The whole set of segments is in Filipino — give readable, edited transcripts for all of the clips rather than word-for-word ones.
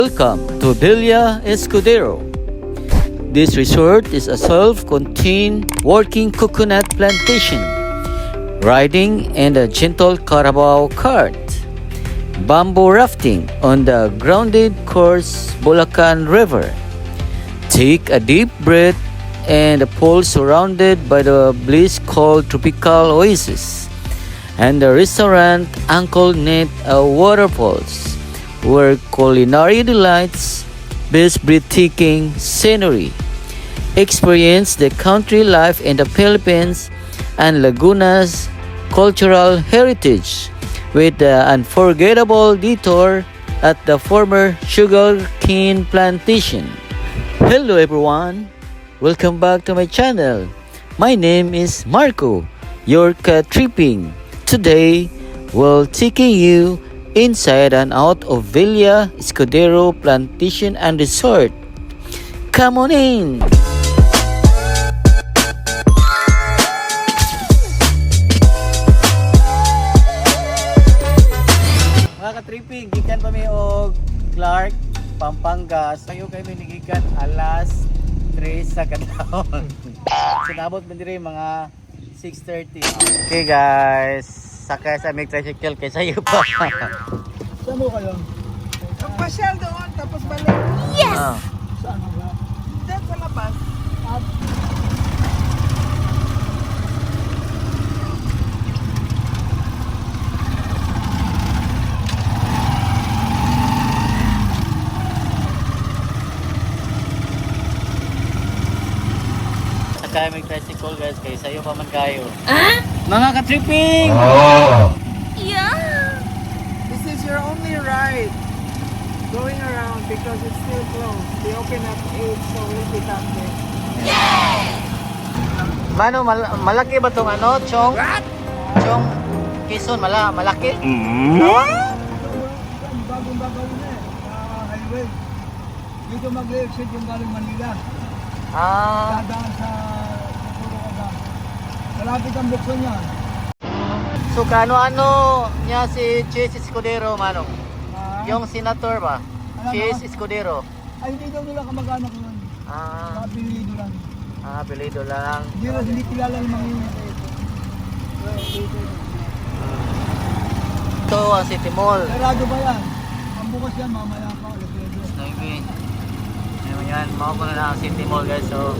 Welcome to Villa Escudero. This resort is a self-contained working coconut plantation, riding in a gentle Carabao cart, bamboo rafting on the grounded course Bulacan River. Take a deep breath and a pool surrounded by the bliss called Tropical Oasis, and the restaurant Uncle Nate Waterfalls, where culinary delights, best breathtaking scenery. Experience the country life in the Philippines and Laguna's cultural heritage with the unforgettable detour at the former sugarcane plantation. Hello everyone! Welcome back to my channel. My name is Marco, your tripping. Today, we'll taking you inside and out of Villa Escudero Plantation and Resort. Come on in! Mga ka-tripping, gikan pa mi og Clark, Pampanga. Sayo kayo minigikan alas 3 sa kadlawon. Sinabot man diri mga 6:30. Okay guys, sakay sa aming tricycle kay sayo pa. Saan mo kayo? Magpasyal doon, tapos balik. Yes! Saan ba? Diyan sa labas. Sakay aming tricycle guys kay sayo pa man kayo. Mga ka-tripping! This is your only ride going around because it's still closed. They open at 8, so we'll be back there. Mano, malaki ba tong ano? Chong? Chong? Quezon, malaki? Bagong-bagaw na eh. Sa highway. Dito mag-exit yung galing Manila. Ah, Dadaan sa Puro-Agam. Malapit ang buksan niya. so kano-ano niya si Chase Escudero, Manong? Yung senator ba? Chase Escudero. Ay, hindi daw nila kamag-anak yun. Ah, Kapilido lang. apelido lang. Hindi kilala ng mga yun. Ito ang City Mall. Sarado ba yan? Ang bukas yan, mamaya pa. Alas 9. Maybe. Yan, makapunta na ang City Mall guys. So,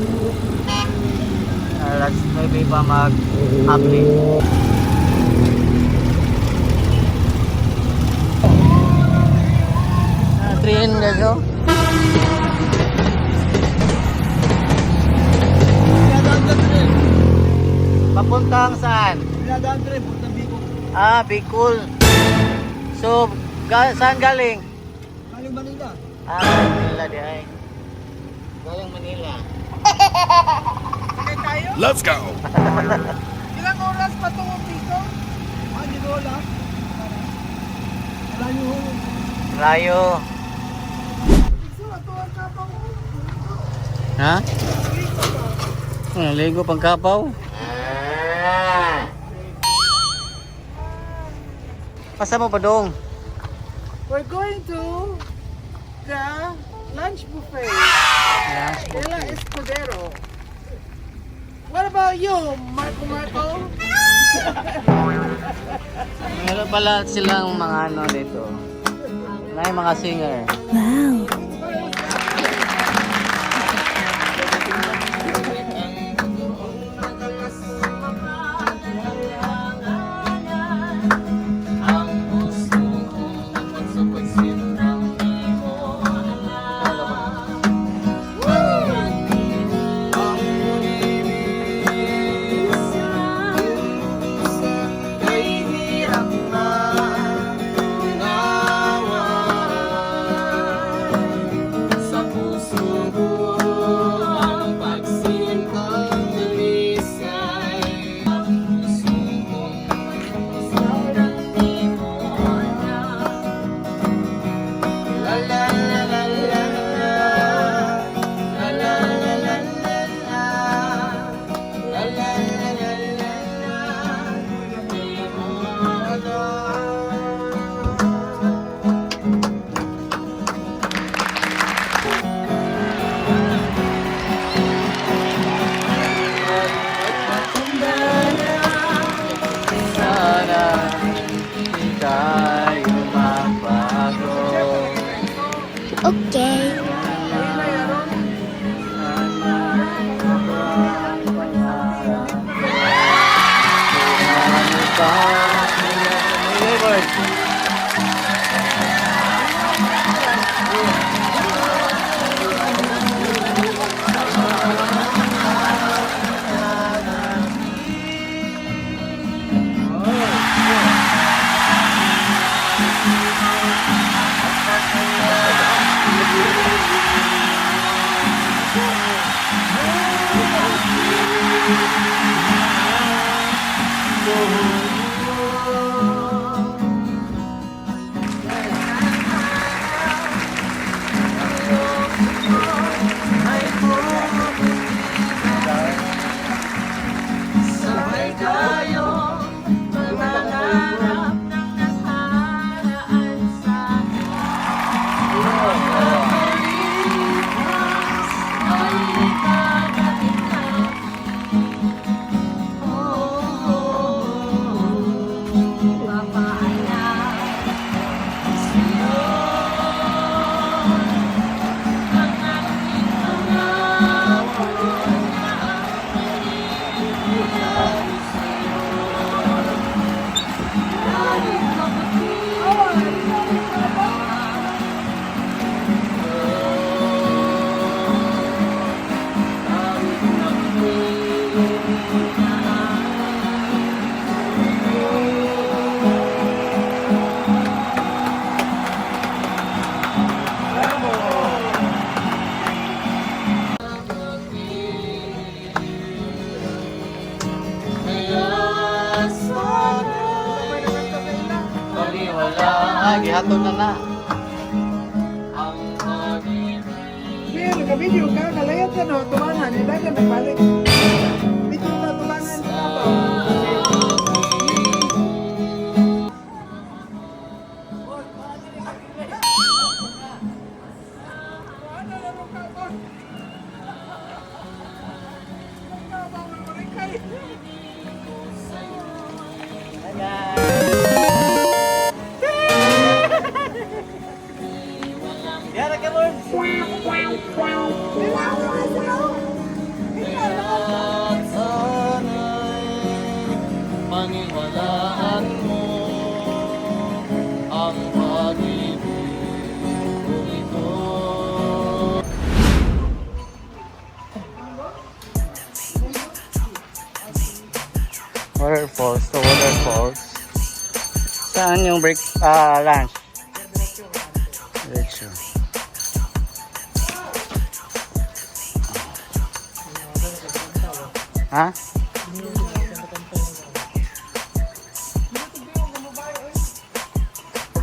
let's maybe pa mag-update. Train guys, oh. Pinadaan ka rin. Papuntang saan? Pinadaan ka rin. Punta Bicol. Ah, Bicol. So, saan galing? Galing Manila. Ah, Manila di ay. Galing Manila. Sakay tayo? Let's go! Ilang oras pa tungo dito? Hindi ko wala. Wala nyo. Rayo. Ito, ito ang kapang mo. Ha? Ligo pang kapaw. Pasa mo ba dong? We're going to the lunch buffet. Villa Escudero. What about you, Marco? Meron pala silang mga ano dito. May mga singer. Okay. Ayun na yaron. Gihato na na. Pero nagka-video ka, kalayat ka no, tumangan, hindi ka nagbalik. Video ka, tumangan ka ba? Paniwalaan mo ang pag-ibig ko ito. Waterfalls, the waterfalls. Saan yung lunch? Diretso. Ha?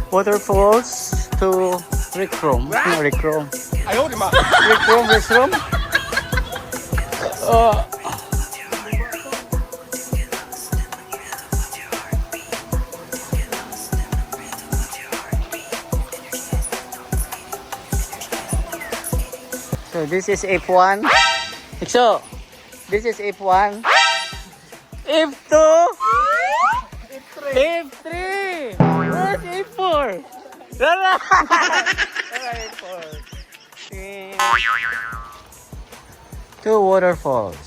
Waterfalls to Rick Room. No, Rick Room. Ayaw, di ma. Rick Room, restroom. So this is F1. So this is F1. F2. F3. Where's F4? Wala. Wala F4. Two waterfalls.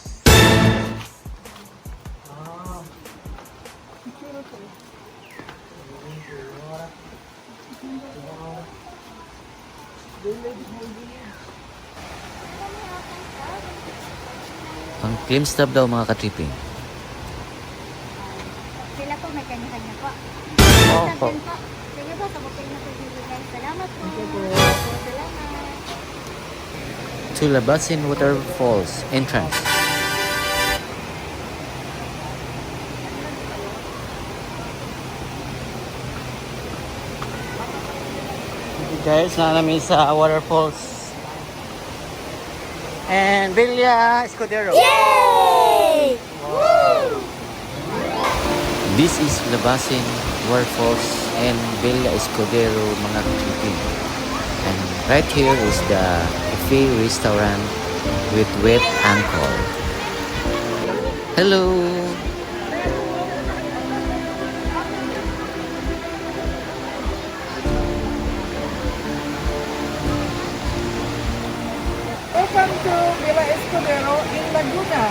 Ang clean stop daw mga ka-tripping. Sila po, may kanya-kanya po. Opo. Sige po, sabutin na po bibigay. Salamat po. Salamat. To Labasin Waterfalls entrance. Guys, na namin sa waterfalls. And Villa Escudero. Yay! Wow. This is Labasin Waterfalls and Villa Escudero mga tripping. And right here is the cafe restaurant with wet ankle. Hello. Welcome to Villa Escudero in Laguna.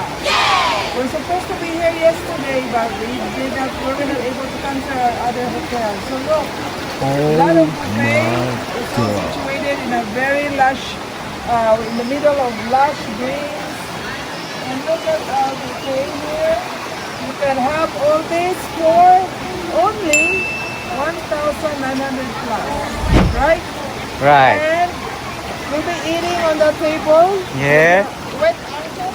We're supposed to be here yesterday, but we were not able to come to our other hotel. So look, a lot of buffet. It's all situated in a very lush, in the middle of lush greens. And look at our buffet here. You can have all this for only 1,900 plus, right? Right. And we'll be eating on the table. Yeah. Wet ankle.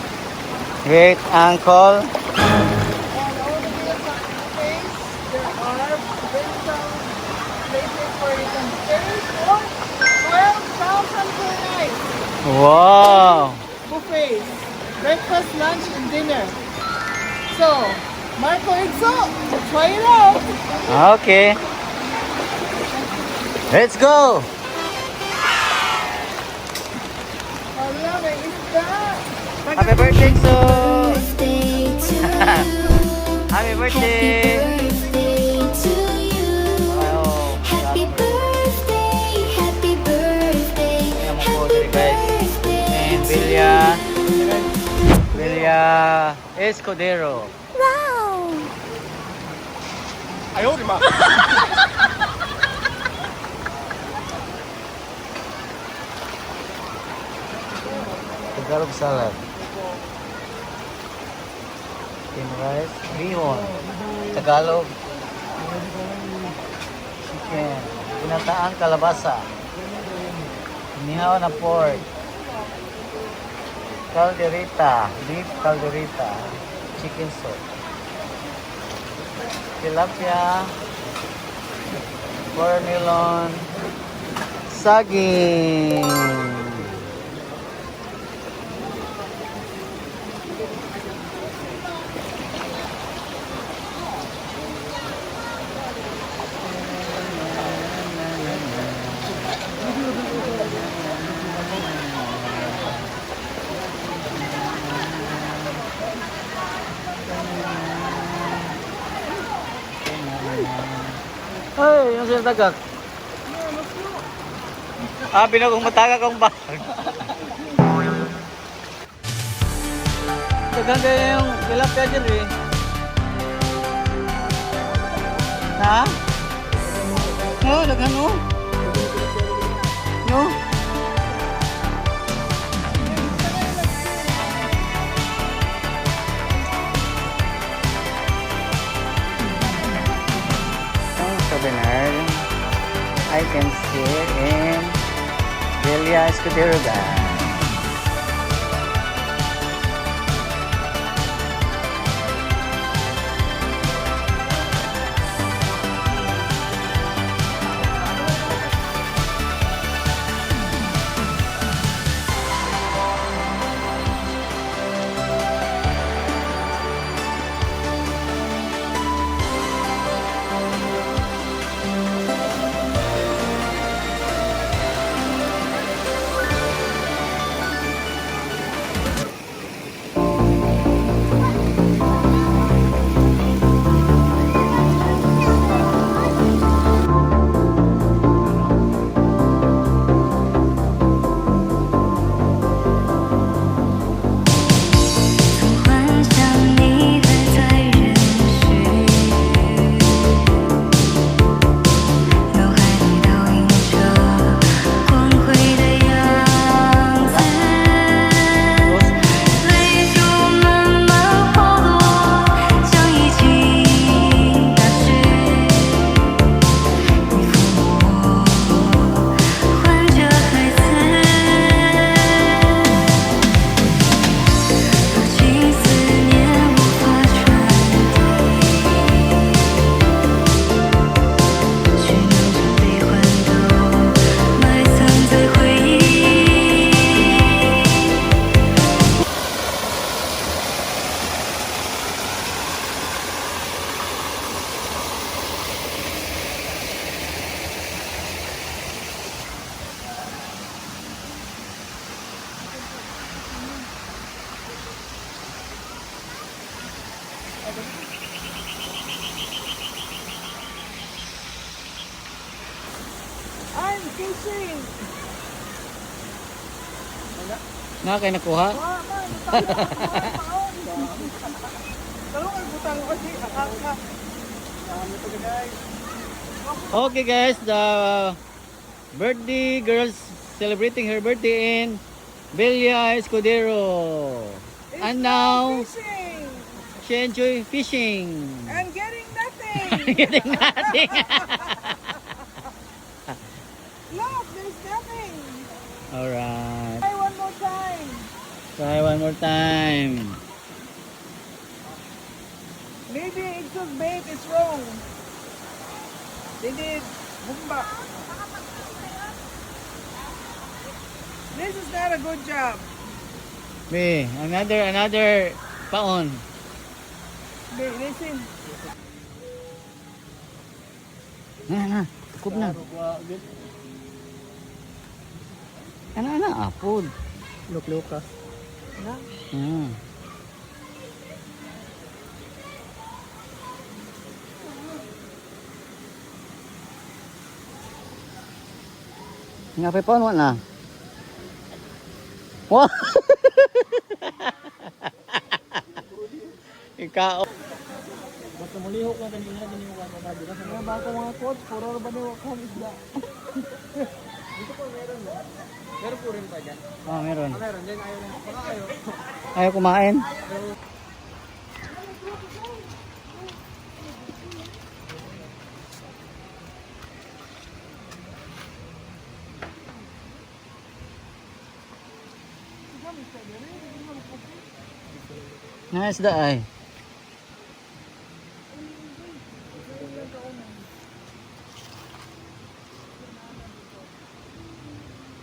Great uncle. And all the meals on the buffets. There are rental places where you can stay for 12,000 per night. Wow. Buffets. Breakfast, lunch, and dinner. So, Marco Exo, try it out. Okay. Let's go. Wala, may isda. Happy birthday, so. Birthday to you. Happy birthday. Birthday to you. Wow. Happy birthday, happy birthday, Ayan mo po happy dito, guys. birthday And to Villa Escudero. Wow! Tagalog salad. Chicken rice. Bihon. Tagalog. Chicken. Pinataang kalabasa. Inihaw na pork. Calderita. Beef calderita. Chicken soup. Tilapia. Cornelon. Saging. Ay, yung sila tagak. Binagong matagak ang bag. Dagan kayo yung tilapia dyan eh. Ha? No, dagan no. No. Bernard, I can see it in Villa Escudero, guys. I'm fishing. Na kay nakuha. Talungan butang kasi akaka. Okay guys, the birthday girls celebrating her birthday in Belia Escudero. And now Fishing she enjoy fishing. and getting nothing. Getting nothing. Look, there's nothing. Alright. Try one more time. Try one more time. Maybe Ixo's bait is wrong. They did bumba. This is not a good job. Me, another paon. Listen. Na, tukup na. Ana, apod. Luk-luk ka. Hmm. Nga pa paon na. Wah. Ikaw. Basta mulihok lang kanina din yung mga kabila. Mga bako mga coach, puro ba ni wakam isda? Pero po rin pa dyan. Oh, meron. Meron din, ayaw rin. Baka ayaw. Ayaw kumain. Nga isda ay.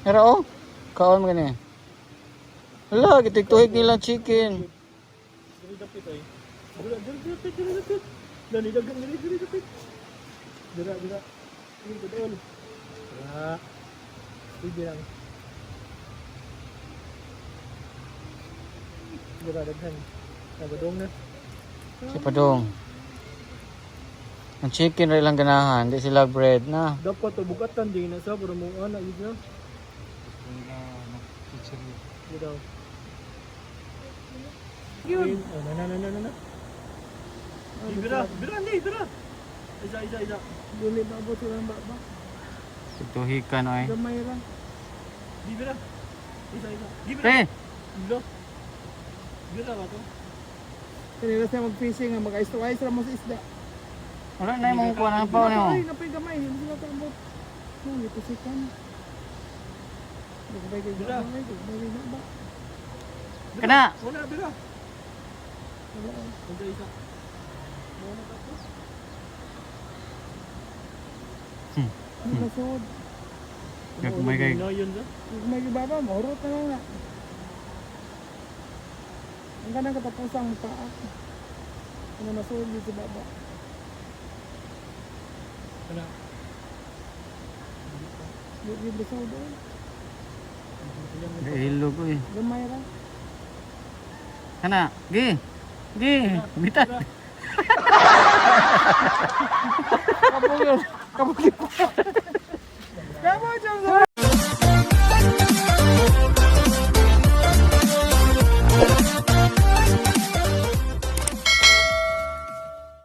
Pero oh, kaon mo gani. Hala, gitigtuhig nilang chicken. Dali dapit ay. Dali dapit. Dali dapit. Dira. Ini betul. Dira. Sige lang. Dira daghan. Nabadong na. Si Padong. Ang chicken rin lang ganahan, di sila bread na. Dapat to bukatan din na sa para mo ana yun. Dito. Yun. Na. Bira ni. Isa. Dili ba abot lang ba? Tigtuhikan ay. Gamay lang. Di bira. Isa. Pre, Bira ba to? Kanila siya mag-fishing, mag-ice-to-ice lang mo sa isda. wala na yung mga kuha ng pao niyo. Ay, napay gamay. Hindi sila tambot. Hindi pusikan. Hindi kay gamay. Hindi ba? Kana! Wala bira. Isa. Hindi masod. Gagmay kay. Yun ba? May ibaba, mahurot na lang nga. Ang kanang katapusang paa. Ano masod dito sa baba. Kana. Hindi masod doon. Hilo ko eh. Gamay lang. Kana, gi. Bitat. Kabog yun. Kabog yun. Kabog yun.